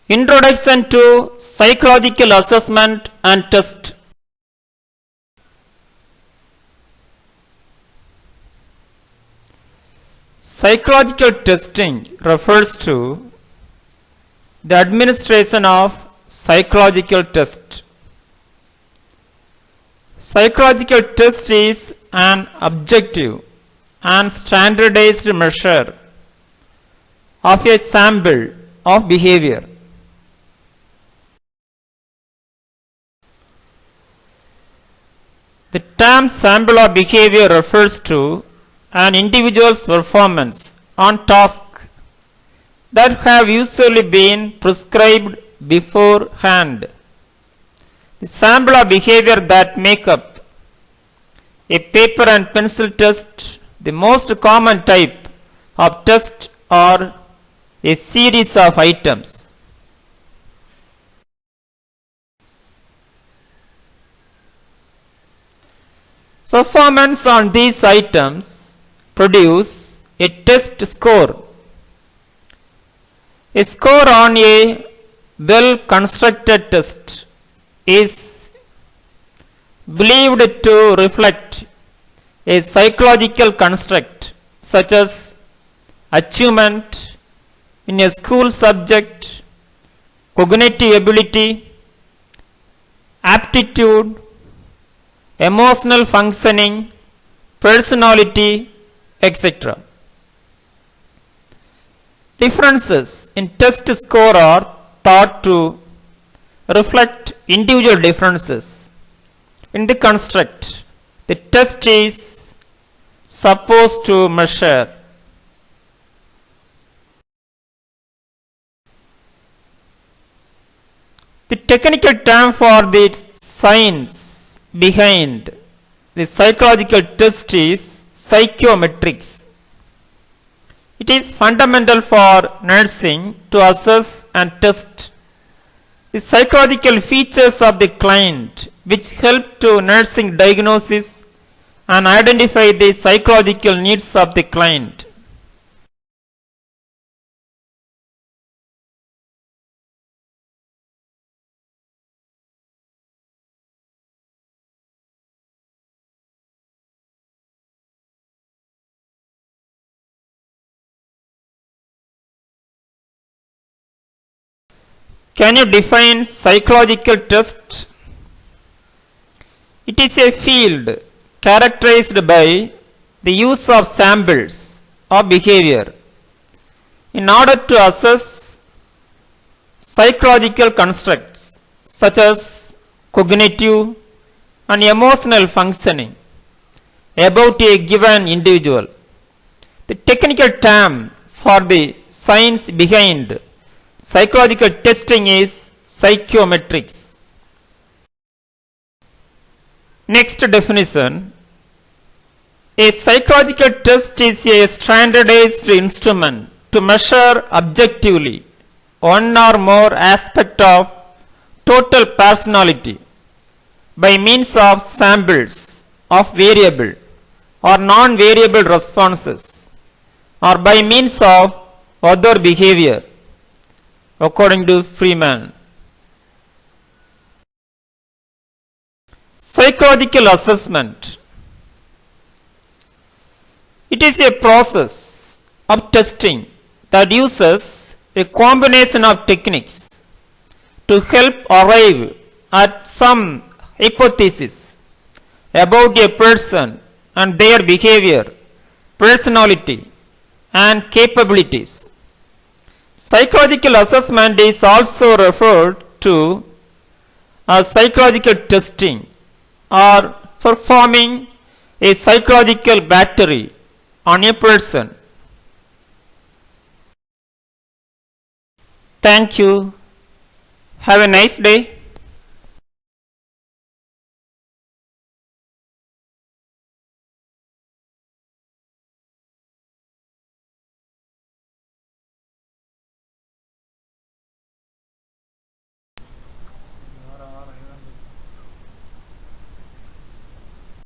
Introduction to Psychological Assessment and Test. Psychological testing refers to the administration of psychological test. Psychological test is an objective and standardized measure of a sample of behavior. The term sample of behavior refers to an individual's performance on tasks that have usually been prescribed beforehand. The sample of behavior that make up a paper and pencil test, the most common type of test are a series of items. Performance on these items produce a test score. A score on a well-constructed test is believed to reflect a psychological construct such as achievement in a school subject, cognitive ability, aptitude, emotional functioning, personality, etc. Differences in test score are thought to reflect individual differences in the construct the test is supposed to measure. The technical term for the science behind the psychological test is psychometrics. It is fundamental for nursing to assess and test the psychological features of the client, which help to nursing diagnosis and identify the psychological needs of the client. Can you define psychological test? It is a field characterized by the use of samples of behavior in order to assess psychological constructs such as cognitive and emotional functioning about a given individual. The technical term for the science behind psychological testing is psychometrics. Next definition. A psychological test is a standardized instrument to measure objectively one or more aspect of total personality by means of samples of variable or non-variable responses or by means of other behavior, according to Freeman. Psychological assessment. It is a process of testing that uses a combination of techniques to help arrive at some hypothesis about a person and their behavior, personality, and capabilities. Psychological assessment is also referred to as psychological testing or performing a psychological battery on a person. Thank you. Have a nice day.